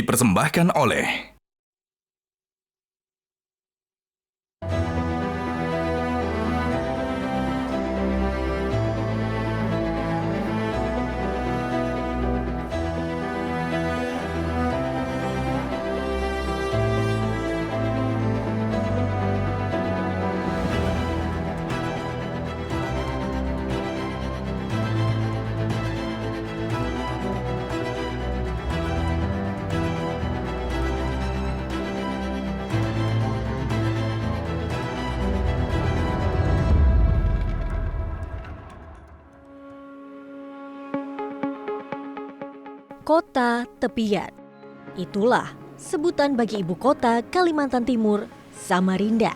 dipersembahkan oleh Kota Tepian. Itulah sebutan bagi ibu kota Kalimantan Timur, Samarinda.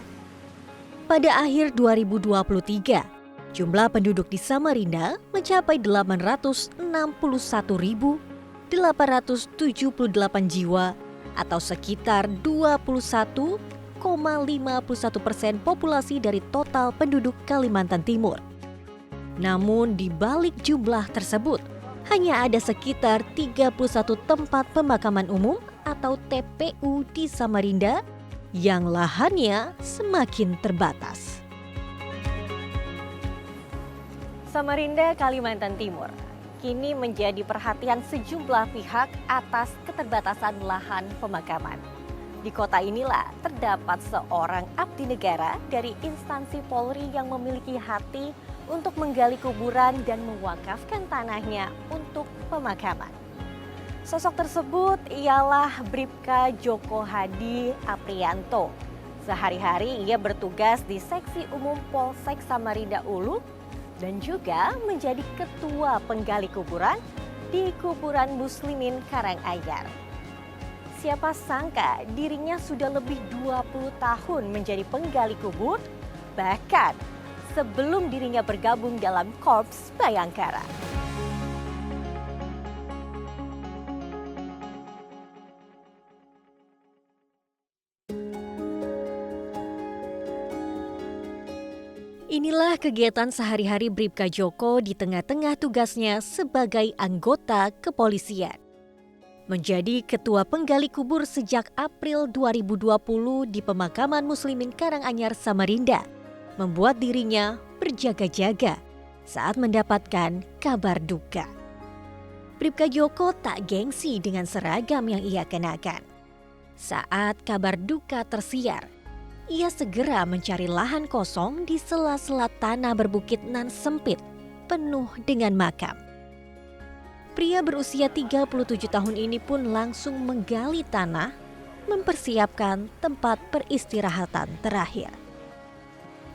Pada akhir 2023, jumlah penduduk di Samarinda mencapai 861.878 jiwa atau sekitar 21,51% populasi dari total penduduk Kalimantan Timur. Namun di balik jumlah tersebut, hanya ada sekitar 31 tempat pemakaman umum atau TPU di Samarinda yang lahannya semakin terbatas. Samarinda, Kalimantan Timur kini menjadi perhatian sejumlah pihak atas keterbatasan lahan pemakaman. Di kota inilah terdapat seorang abdi negara dari instansi Polri yang memiliki hati untuk menggali kuburan dan mewakafkan tanahnya untuk pemakaman. Sosok tersebut ialah Bribka Joko Hadi Aprianto. Sehari-hari ia bertugas di Seksi Umum Polsek Samarinda Ulu dan juga menjadi ketua penggali kuburan di Kuburan Muslimin Karanganyar. Siapa sangka dirinya sudah lebih 20 tahun menjadi penggali kubur, bahkan sebelum dirinya bergabung dalam Korps Bayangkara. Inilah kegiatan sehari-hari Bribka Joko di tengah-tengah tugasnya sebagai anggota kepolisian. Menjadi ketua penggali kubur sejak April 2020 di Pemakaman Muslimin Karanganyar, Samarinda, membuat dirinya berjaga-jaga saat mendapatkan kabar duka. Bribka Joko tak gengsi dengan seragam yang ia kenakan. Saat kabar duka tersiar, ia segera mencari lahan kosong di sela-sela tanah berbukit nan sempit, penuh dengan makam. Pria berusia 37 tahun ini pun langsung menggali tanah, mempersiapkan tempat peristirahatan terakhir.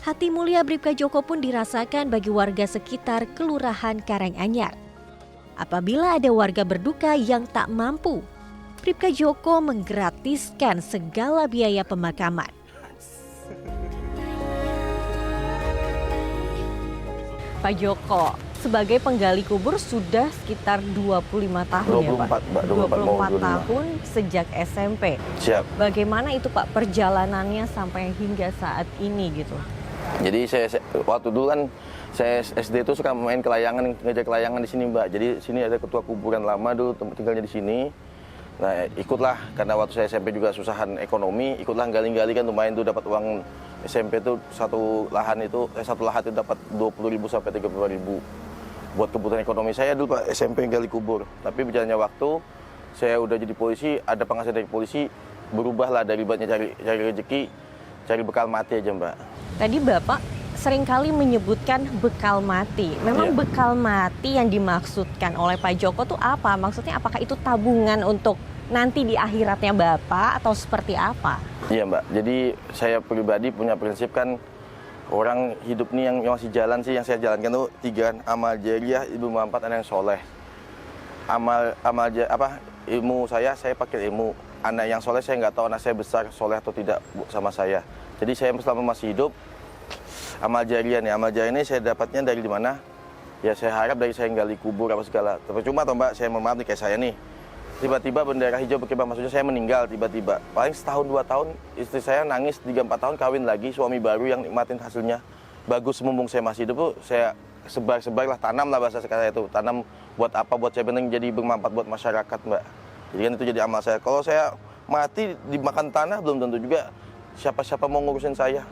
Hati mulia Bribka Joko pun dirasakan bagi warga sekitar Kelurahan Karanganyar. Apabila ada warga berduka yang tak mampu, Bribka Joko menggratiskan segala biaya pemakaman. Pak Joko, sebagai penggali kubur sudah sekitar 25 tahun 24, ya Pak? Mbak, 24 tahun sejak SMP. Siap. Bagaimana itu Pak perjalanannya sampai hingga saat ini gitu? Jadi saya waktu dulu kan saya SD itu suka main kelayangan, ngejar kelayangan di sini Mbak. Jadi sini ada ketua kuburan lama dulu tinggalnya di sini. Nah ikutlah karena waktu saya SMP juga susahan ekonomi, ikutlah gali-gali kan lumayan tuh dapat uang SMP tuh satu lahan itu dapat 20.000 sampai 30.000 buat kebutuhan ekonomi saya dulu Pak SMP gali kubur. Tapi berjalannya waktu saya udah jadi polisi, ada penghasilan dari polisi, berubahlah dari buatnya cari rezeki, cari bekal mati aja Mbak. Tadi Bapak seringkali menyebutkan bekal mati. Memang bekal mati yang dimaksudkan oleh Pak Joko tuh apa? Maksudnya apakah itu tabungan untuk nanti di akhiratnya Bapak atau seperti apa? Iya Mbak, jadi saya pribadi punya prinsip kan orang hidup nih yang masih jalan sih, yang saya jalankan tuh 3 kan, amal jariah, ibu mampat, anak yang soleh. Ilmu saya pakai ilmu. Anak yang soleh saya nggak tahu anak saya besar soleh atau tidak sama saya. Jadi saya selama masih hidup, amal jariah ini saya dapatnya dari mana? Ya saya harap dari saya gali kubur apa segala. Tapi cuma toh Mbak, saya mohon maaf nih kayak saya nih. Tiba-tiba bendera hijau berkibar, maksudnya saya meninggal tiba-tiba. Paling setahun 2 tahun istri saya nangis 3-4 tahun kawin lagi, suami baru yang nikmatin hasilnya. Bagus mumpung saya masih hidup tuh saya sebar-sebar lah, tanam lah bahasa sekarang itu. Tanam buat apa, buat saya penting jadi bermanfaat buat masyarakat Mbak. Jadi kan itu jadi amal saya. Kalau saya mati dimakan tanah belum tentu juga siapa-siapa mau ngurusin saya.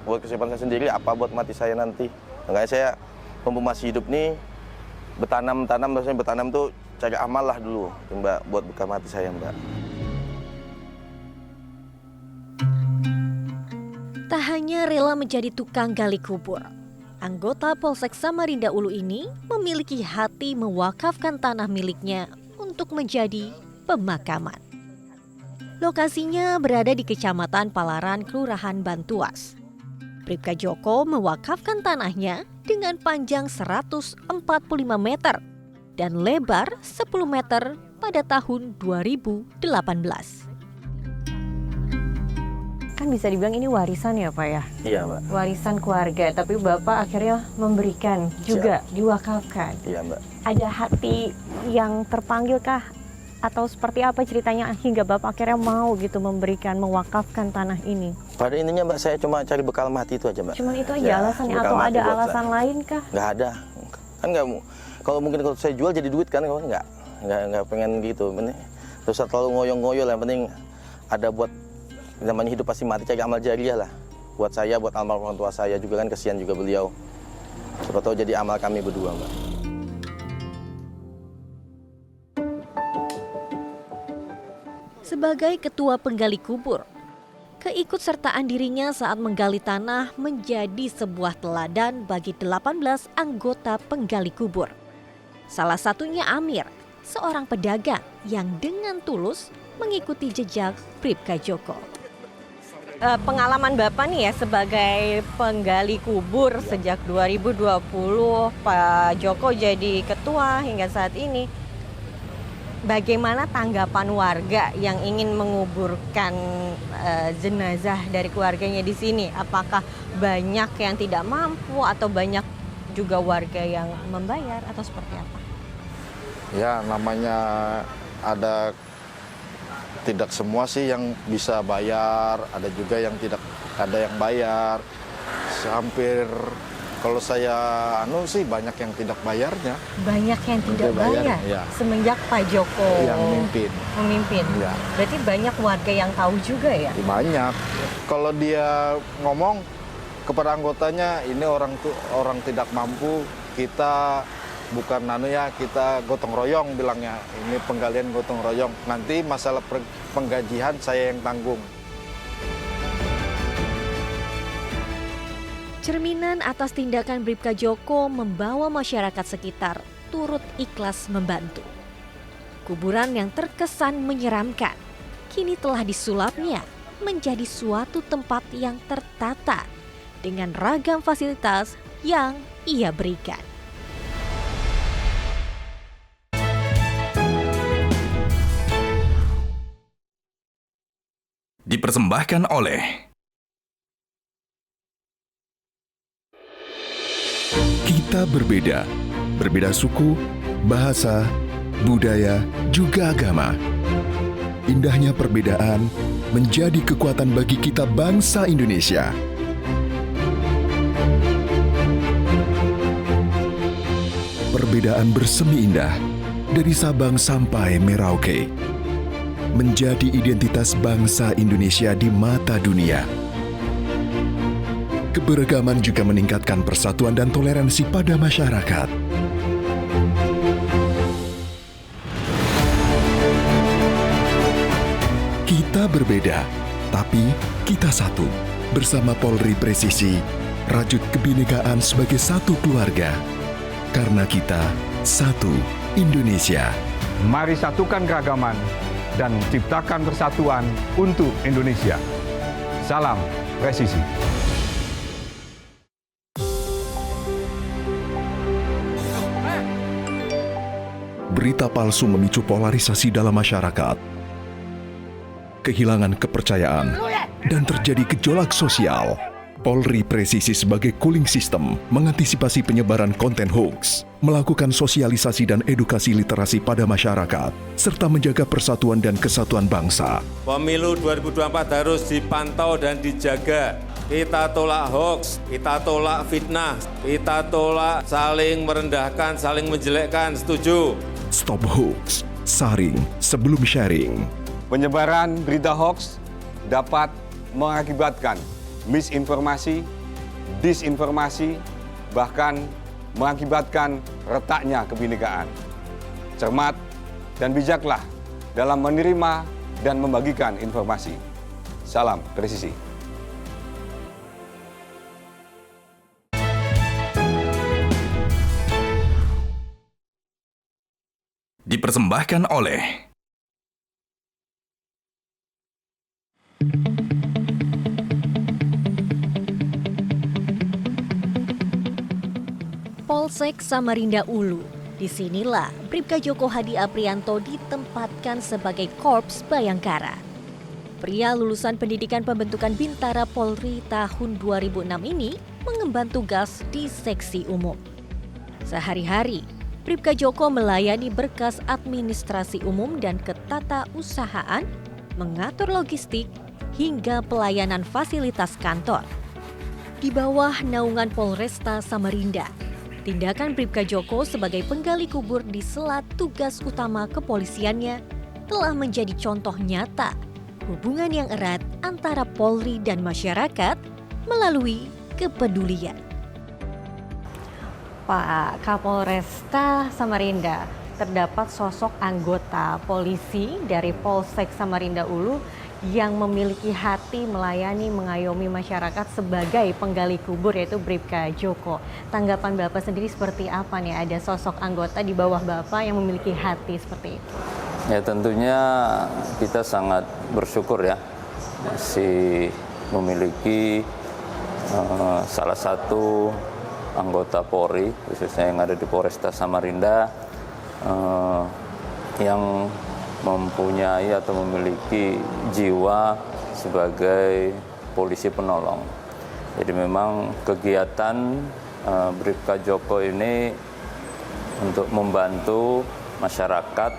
Buat kesiapan saya sendiri, apa buat mati saya nanti. Makanya saya masih hidup nih, bertanam, maksudnya bertanam tuh cari amal lah dulu, Mbak, buat bekal mati saya, Mbak. Tak hanya rela menjadi tukang gali kubur, anggota Polsek Samarinda Ulu ini memiliki hati mewakafkan tanah miliknya untuk menjadi pemakaman. Lokasinya berada di Kecamatan Palaran, Kelurahan Bantuas. Bribka Joko mewakafkan tanahnya dengan panjang 145 meter dan lebar 10 meter pada tahun 2018. Kan bisa dibilang ini warisan ya Pak ya? Iya Mbak. Warisan keluarga, tapi Bapak akhirnya memberikan juga, diwakafkan. Iya Mbak. Ada hati yang terpanggil kah? Atau seperti apa ceritanya hingga Bapak akhirnya mau gitu memberikan, mewakafkan tanah ini? Pada intinya Mbak, saya cuma cari bekal mati itu aja Mbak. Cuman itu aja Ya, alasannya bekal atau mati ada buat alasan lain kah? Nggak ada. Kan nggak, kalau mungkin kalau saya jual jadi duit kan, nggak pengen gitu. Terus terlalu ngoyo-ngoyo lah, yang penting ada buat namanya hidup pasti mati, cari amal jariah lah. Buat saya, buat amal orang tua saya juga kan, kesian juga beliau. Siapa tahu jadi amal kami berdua Mbak. Sebagai ketua penggali kubur, keikutsertaan dirinya saat menggali tanah menjadi sebuah teladan bagi 18 anggota penggali kubur. Salah satunya Amir, seorang pedagang yang dengan tulus mengikuti jejak Bribka Joko. Pengalaman Bapak nih ya sebagai penggali kubur sejak 2020, Pak Joko jadi ketua hingga saat ini. Bagaimana tanggapan warga yang ingin menguburkan jenazah dari keluarganya di sini? Apakah banyak yang tidak mampu atau banyak juga warga yang membayar atau seperti apa? Ya, namanya ada, tidak semua sih yang bisa bayar, ada juga yang tidak ada yang bayar. Hampir kalau saya sih banyak yang tidak bayarnya. Banyak yang tidak bayar ya. Semenjak Pak Joko yang memimpin. Ya. Berarti banyak warga yang tahu juga ya? Banyak. Kalau dia ngomong kepada anggotanya, ini orang tidak mampu, kita bukan kita gotong royong bilangnya. Ini penggalian gotong royong. Nanti masalah penggajian saya yang tanggung. Cerminan atas tindakan Bribka Joko membawa masyarakat sekitar turut ikhlas membantu. Kuburan yang terkesan menyeramkan kini telah disulapnya menjadi suatu tempat yang tertata dengan ragam fasilitas yang ia berikan. Dipersembahkan oleh Kita berbeda, berbeda suku, bahasa, budaya, juga agama. Indahnya perbedaan menjadi kekuatan bagi kita bangsa Indonesia. Perbedaan bersemi indah dari Sabang sampai Merauke. Menjadi identitas bangsa Indonesia di mata dunia. Keberagaman juga meningkatkan persatuan dan toleransi pada masyarakat. Kita berbeda, tapi kita satu. Bersama Polri Presisi, rajut kebinekaan sebagai satu keluarga. Karena kita satu Indonesia. Mari satukan keragaman dan ciptakan persatuan untuk Indonesia. Salam Presisi. Berita palsu memicu polarisasi dalam masyarakat. Kehilangan kepercayaan dan terjadi gejolak sosial. Polri Presisi sebagai cooling system mengantisipasi penyebaran konten hoax, melakukan sosialisasi dan edukasi literasi pada masyarakat, serta menjaga persatuan dan kesatuan bangsa. Pemilu 2024 harus dipantau dan dijaga. Kita tolak hoax, kita tolak fitnah, kita tolak saling merendahkan, saling menjelekkan, setuju? Stop hoax, Saring sebelum sharing. Penyebaran berita hoaks dapat mengakibatkan misinformasi, disinformasi, bahkan mengakibatkan retaknya kebinekaan. Cermat dan bijaklah dalam menerima dan membagikan informasi. Salam presisi. Dipersembahkan oleh Polsek Samarinda Ulu. Disinilah Bribka Joko Hadi Aprianto ditempatkan sebagai Korps Bayangkara. Pria lulusan pendidikan pembentukan Bintara Polri tahun 2006 ini mengemban tugas di seksi umum. Sehari-hari, Bribka Joko melayani berkas administrasi umum dan ketatausahaan, mengatur logistik, hingga pelayanan fasilitas kantor. Di bawah naungan Polresta Samarinda, tindakan Bribka Joko sebagai penggali kubur di sela tugas utama kepolisiannya telah menjadi contoh nyata hubungan yang erat antara Polri dan masyarakat melalui kepedulian. Pak Kapolresta Samarinda, terdapat sosok anggota polisi dari Polsek Samarinda Ulu yang memiliki hati melayani mengayomi masyarakat sebagai penggali kubur, yaitu Bribka Joko. Tanggapan Bapak sendiri seperti apa nih ada sosok anggota di bawah Bapak yang memiliki hati seperti itu? Ya tentunya kita sangat bersyukur ya masih memiliki salah satu anggota Polri khususnya yang ada di Polresta Samarinda yang mempunyai atau memiliki jiwa sebagai polisi penolong. Jadi memang kegiatan Bribka Joko ini untuk membantu masyarakat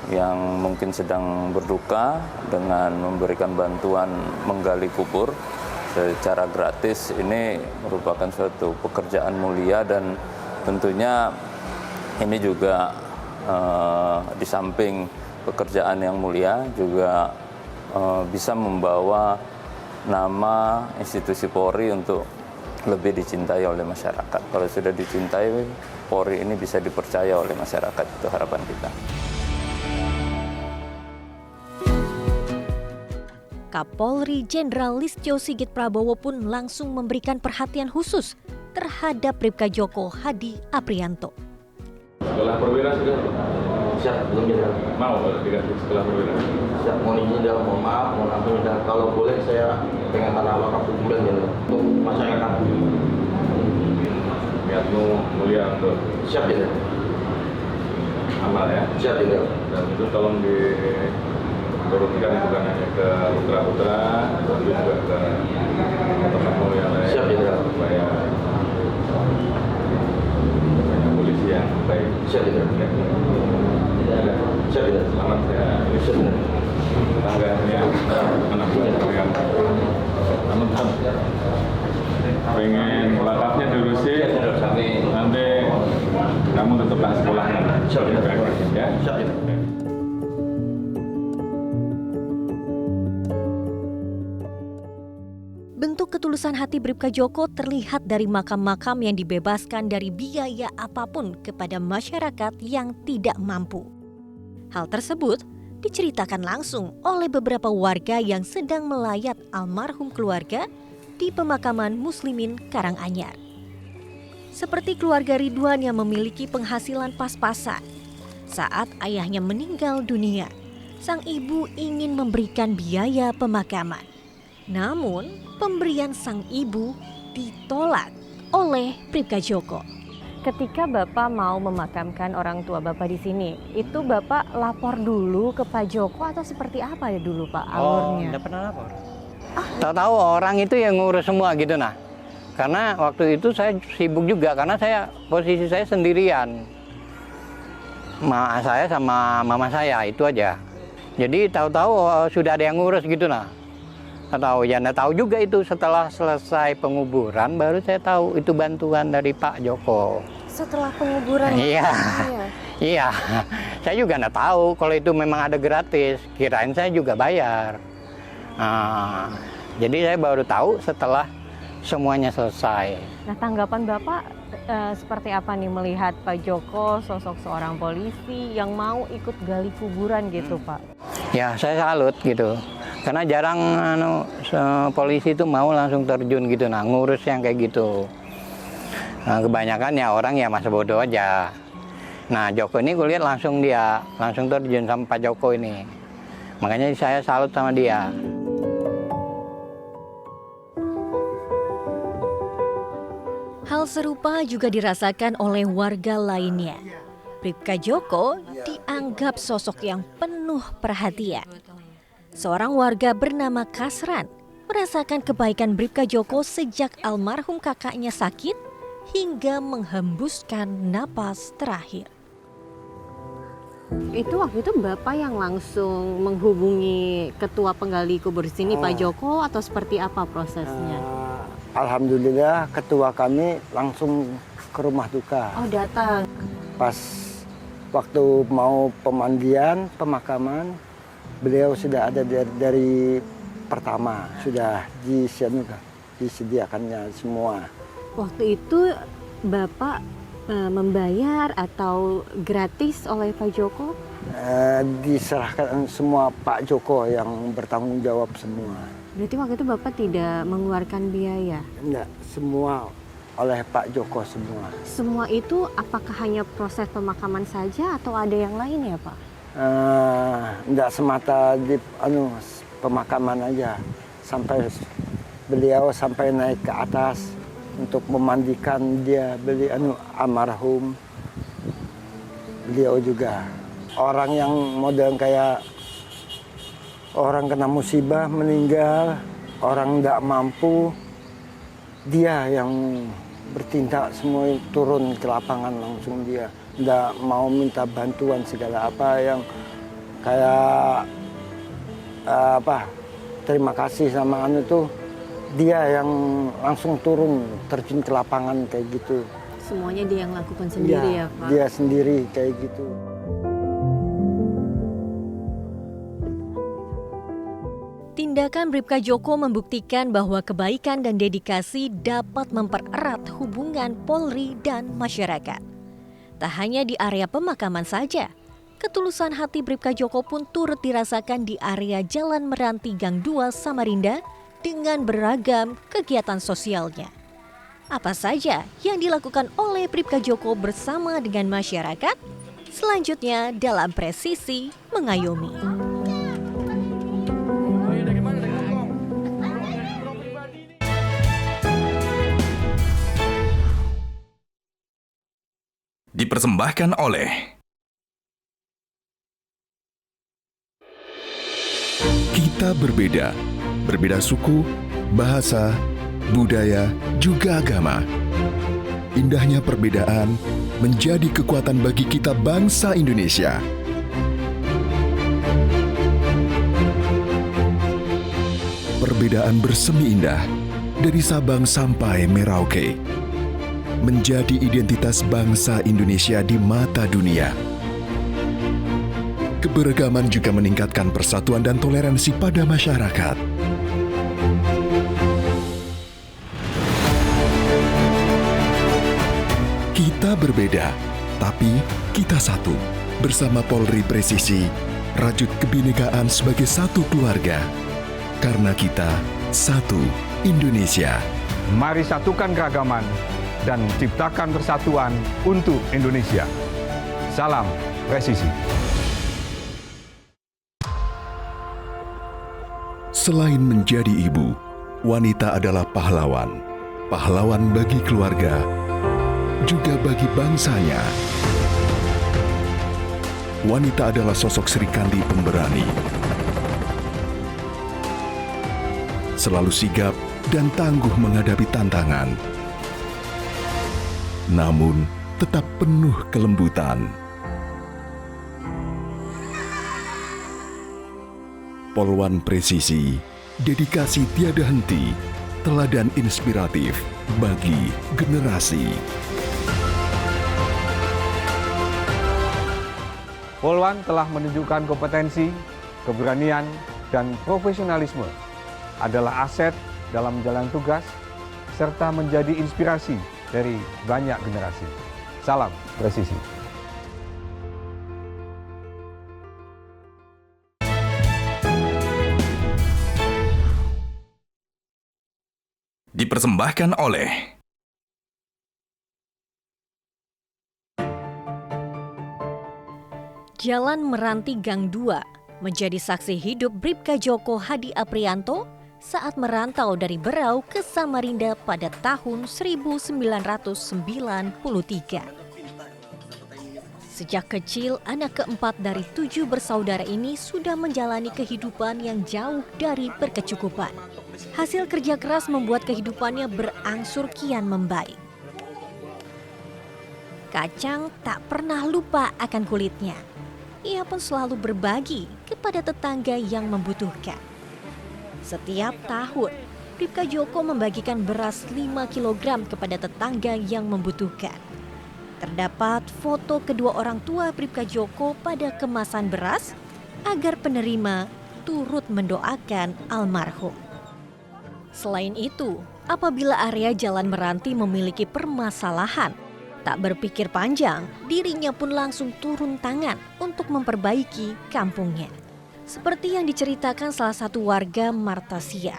yang mungkin sedang berduka dengan memberikan bantuan menggali kubur secara gratis. Ini merupakan suatu pekerjaan mulia dan tentunya ini juga di samping pekerjaan yang mulia juga bisa membawa nama institusi Polri untuk lebih dicintai oleh masyarakat. Kalau sudah dicintai, Polri ini bisa dipercaya oleh masyarakat, itu harapan kita. Kapolri Jenderal Listio Sigit Prabowo pun langsung memberikan perhatian khusus terhadap Bribka Joko Hadi Aprianto. Setelah perwira sudah siap, belum jenderal. Mau dikasih setelah perwira? Siap, mohon izin jenderal, mohon maaf, mohon ampun jenderal. Kalau boleh saya pengen tanah wakaf sebulan jenderal untuk masyarakat. Niatmu mulia untuk siap jenderal. Amal ya? Siap jenderal. Dan itu tolong diturunkan bukan hanya ke putra-putra, tapi juga ke temanmu yang lain. Siap jenderal. Supaya polisi yang baik. Siap jenderal. Siap jenderal. Selamat ya. Siap jenderal. Tangganya anak buah yang aman. Pengen wakafnya diurusin, nanti kamu tetaplah sekolah. Siap jenderal. Ya. Siap jenderal. Bentuk ketulusan hati Bribka Joko terlihat dari makam-makam yang dibebaskan dari biaya apapun kepada masyarakat yang tidak mampu. Hal tersebut diceritakan langsung oleh beberapa warga yang sedang melayat almarhum keluarga di pemakaman Muslimin Karanganyar. Seperti keluarga Ridwan yang memiliki penghasilan pas-pasan. Saat ayahnya meninggal dunia, sang ibu ingin memberikan biaya pemakaman. Namun, pemberian sang ibu ditolak oleh Bribka Joko. Ketika Bapak mau memakamkan orang tua Bapak di sini, itu Bapak lapor dulu ke Pak Joko atau seperti apa ya dulu Pak alurnya? Tidak pernah lapor. Tahu-tahu orang itu yang ngurus semua gitu nah. Karena waktu itu saya sibuk juga karena posisi saya sendirian. Saya sama mama saya itu aja. Jadi tahu-tahu sudah ada yang ngurus gitu nah. Tahu juga itu setelah selesai penguburan baru saya tahu itu bantuan dari Pak Joko. Setelah penguburan? Iya. Iya, saya juga nggak tahu kalau itu memang ada gratis. Kirain saya juga bayar. Jadi saya baru tahu setelah semuanya selesai. Nah, tanggapan Bapak seperti apa nih melihat Pak Joko sosok seorang polisi yang mau ikut gali kuburan gitu, Pak? Ya, saya salut gitu. Karena jarang polisi itu mau langsung terjun gitu, ngurus yang kayak gitu. Nah, kebanyakan ya orang ya masa bodoh aja. Nah, Joko ini gue lihat langsung terjun sama Pak Joko ini. Makanya saya salut sama dia. Hal serupa juga dirasakan oleh warga lainnya. Bribka Joko dianggap sosok yang penuh perhatian. Seorang warga bernama Kasran merasakan kebaikan Bribka Joko sejak almarhum kakaknya sakit hingga menghembuskan napas terakhir. Itu waktu itu Bapak yang langsung menghubungi ketua penggali kubur sini, Pak Joko, atau seperti apa prosesnya? Alhamdulillah ketua kami langsung ke rumah duka. Oh, datang. Pas waktu mau pemakaman, beliau sudah ada dari pertama, sudah disediakannya semua. Waktu itu Bapak membayar atau gratis oleh Pak Joko? Diserahkan semua Pak Joko yang bertanggung jawab semua. Berarti waktu itu Bapak tidak mengeluarkan biaya? Enggak, semua oleh Pak Joko semua. Semua itu apakah hanya proses pemakaman saja atau ada yang lain ya, Pak? Enggak semata di pemakaman aja. Beliau sampai naik ke atas untuk memandikan dia almarhum. Beliau juga orang yang model kayak orang kena musibah, meninggal, orang tidak mampu, dia yang bertindak semua, turun ke lapangan langsung dia. Tidak mau minta bantuan segala apa yang kayak terima kasih sama tuh, dia yang langsung turun, terjun ke lapangan kayak gitu. Semuanya dia yang lakukan sendiri ya, Pak? Dia sendiri kayak gitu. Tindakan Bribka Joko membuktikan bahwa kebaikan dan dedikasi dapat mempererat hubungan Polri dan masyarakat. Tak hanya di area pemakaman saja, ketulusan hati Bribka Joko pun turut dirasakan di area Jalan Meranti Gang 2 Samarinda dengan beragam kegiatan sosialnya. Apa saja yang dilakukan oleh Bribka Joko bersama dengan masyarakat? Selanjutnya dalam Presisi Mengayomi. Dipersembahkan oleh Kita Berbeda. Berbeda suku, bahasa, budaya, juga agama. Indahnya perbedaan menjadi kekuatan bagi kita bangsa Indonesia. Perbedaan bersemi indah dari Sabang sampai Merauke. Menjadi identitas bangsa Indonesia di mata dunia. Keberagaman juga meningkatkan persatuan dan toleransi pada masyarakat. Kita berbeda, tapi kita satu. Bersama Polri Presisi, rajut kebinekaan sebagai satu keluarga. Karena kita satu Indonesia. Mari satukan keragaman dan ciptakan persatuan untuk Indonesia. Salam Presisi. Selain menjadi ibu, wanita adalah pahlawan. Pahlawan bagi keluarga, juga bagi bangsanya. Wanita adalah sosok Sri Kandi pemberani. Selalu sigap dan tangguh menghadapi tantangan. Namun tetap penuh kelembutan. Polwan Presisi, dedikasi tiada henti, teladan inspiratif bagi generasi. Polwan telah menunjukkan kompetensi, keberanian, dan profesionalisme adalah aset dalam menjalankan tugas serta menjadi inspirasi dari banyak generasi. Salam presisi. Dipersembahkan oleh Jalan Meranti Gang 2 menjadi saksi hidup Bribka Djoko Hadi Aprianto saat merantau dari Berau ke Samarinda pada tahun 1993. Sejak kecil, anak keempat dari 7 bersaudara ini sudah menjalani kehidupan yang jauh dari berkecukupan. Hasil kerja keras membuat kehidupannya berangsur kian membaik. Kacang tak pernah lupa akan kulitnya. Ia pun selalu berbagi kepada tetangga yang membutuhkan. Setiap tahun, Bribka Djoko membagikan beras 5 kg kepada tetangga yang membutuhkan. Terdapat foto kedua orang tua Bribka Djoko pada kemasan beras agar penerima turut mendoakan almarhum. Selain itu, apabila area Jalan Meranti memiliki permasalahan, tak berpikir panjang, dirinya pun langsung turun tangan untuk memperbaiki kampungnya. Seperti yang diceritakan salah satu warga Martasia,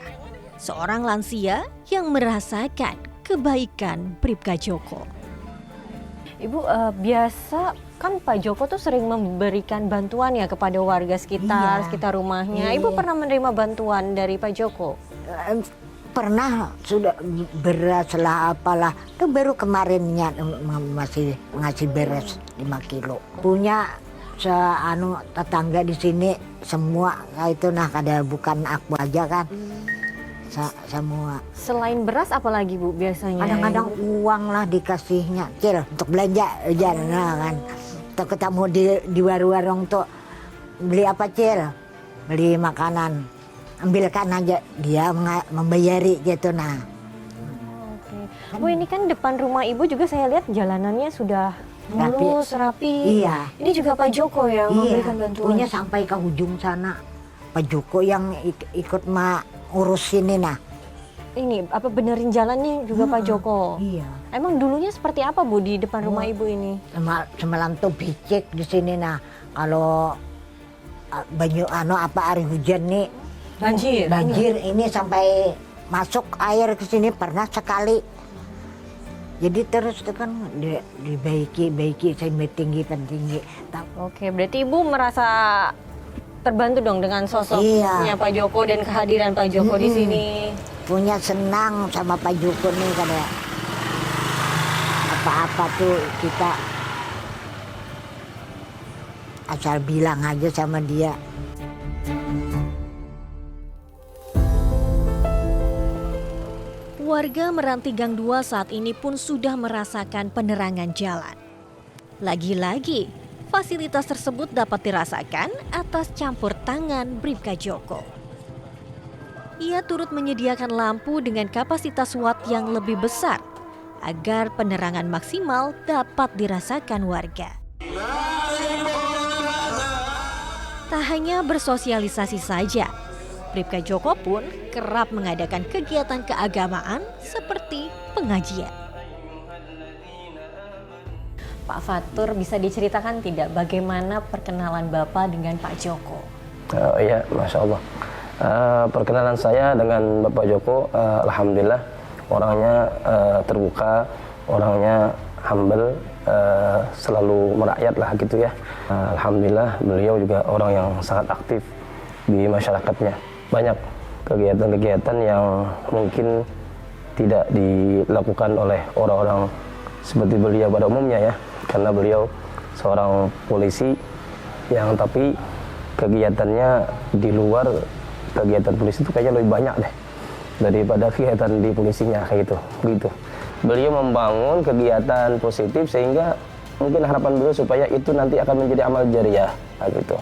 seorang lansia yang merasakan kebaikan Bribka Djoko. Ibu, biasa kan Pak Djoko tuh sering memberikan bantuan ya kepada warga sekitar, sekitar rumahnya. Ibu pernah menerima bantuan dari Pak Djoko? Pernah, sudah beras lah apalah. Itu baru kemarinnya masih ngasih beras 5 kilo. Punya tetangga di sini semua itu ada, bukan aku aja kan. Semua. Selain beras apalagi Bu biasanya? Kadang-kadang uang lah dikasihnya, Cil, untuk belanja aja kan. Untuk ketemu di warung-warung tuh beli apa, Cil? Beli makanan. Ambilkan aja, dia membayari gitu nah. Oke. Bu, ini kan depan rumah Ibu juga saya lihat jalanannya sudah mulus, rapi. Iya. Ini juga Pak Djoko yang memberikan bantuan. Punya sampai ke ujung sana. Pak Djoko yang ikut urus ini nah. Ini apa benerin jalannya juga Pak Djoko? Iya. Emang dulunya seperti apa Bu di depan rumah Ibu ini? Semalam tuh becek di sini nah. Kalau hari hujan nih. Banjir ini sampai masuk air ke sini pernah sekali. Jadi terus itu kan dibaiki sampai tinggi. Oke, berarti Ibu merasa terbantu dong dengan sosoknya Pak Djoko dan kehadiran Pak Djoko di sini. Punya senang sama Pak Djoko nih kada apa-apa tuh kita asal bilang aja sama dia. Warga Meranti Gang 2 saat ini pun sudah merasakan penerangan jalan. Lagi-lagi, fasilitas tersebut dapat dirasakan atas campur tangan Bribka Djoko. Ia turut menyediakan lampu dengan kapasitas watt yang lebih besar agar penerangan maksimal dapat dirasakan warga. Tak hanya bersosialisasi saja, Bribka Djoko pun kerap mengadakan kegiatan keagamaan seperti pengajian. Pak Fatur, bisa diceritakan tidak bagaimana perkenalan Bapak dengan Pak Djoko? Iya, Masya Allah. Perkenalan saya dengan Bapak Djoko, alhamdulillah orangnya terbuka, orangnya humble, selalu merakyat lah gitu ya. Alhamdulillah beliau juga orang yang sangat aktif di masyarakatnya. Banyak kegiatan-kegiatan yang mungkin tidak dilakukan oleh orang-orang seperti beliau pada umumnya ya, karena beliau seorang polisi yang tapi kegiatannya di luar kegiatan polisi itu kayaknya lebih banyak deh daripada kegiatan di polisinya kayak gitu. Beliau membangun kegiatan positif sehingga mungkin harapan beliau supaya itu nanti akan menjadi amal jariah gitu.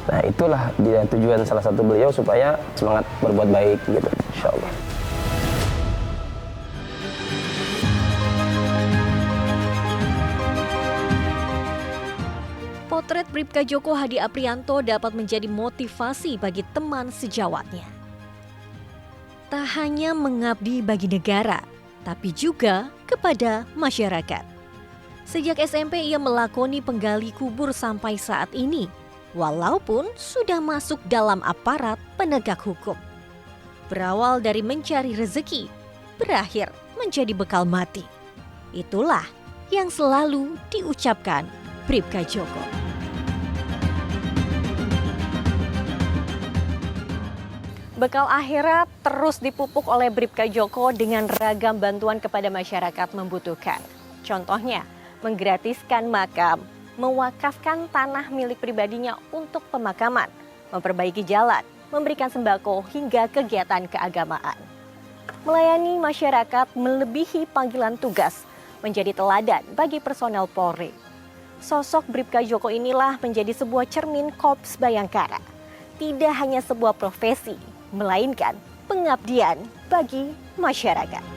Nah itulah dia tujuan salah satu beliau supaya semangat berbuat baik gitu, insya Allah. Potret Bribka Djoko Hadi Aprianto dapat menjadi motivasi bagi teman sejawatnya. Tak hanya mengabdi bagi negara, tapi juga kepada masyarakat. Sejak SMP ia melakoni penggali kubur sampai saat ini, walaupun sudah masuk dalam aparat penegak hukum. Berawal dari mencari rezeki, berakhir menjadi bekal mati. Itulah yang selalu diucapkan Bribka Djoko. Bekal akhirat terus dipupuk oleh Bribka Djoko dengan ragam bantuan kepada masyarakat membutuhkan. Contohnya, menggratiskan makam, mewakafkan tanah milik pribadinya untuk pemakaman, memperbaiki jalan, memberikan sembako hingga kegiatan keagamaan. Melayani masyarakat melebihi panggilan tugas, menjadi teladan bagi personel Polri. Sosok Bribka Djoko inilah menjadi sebuah cermin Korps Bayangkara. Tidak hanya sebuah profesi, melainkan pengabdian bagi masyarakat.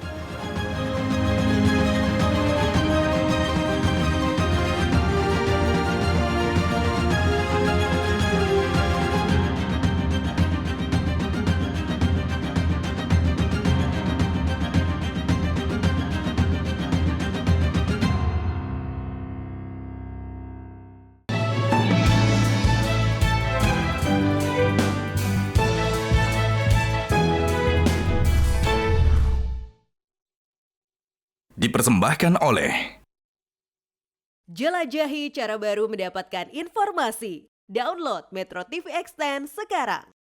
Dipersembahkan oleh Jelajahi cara baru mendapatkan informasi. Download Metro TV Extend sekarang.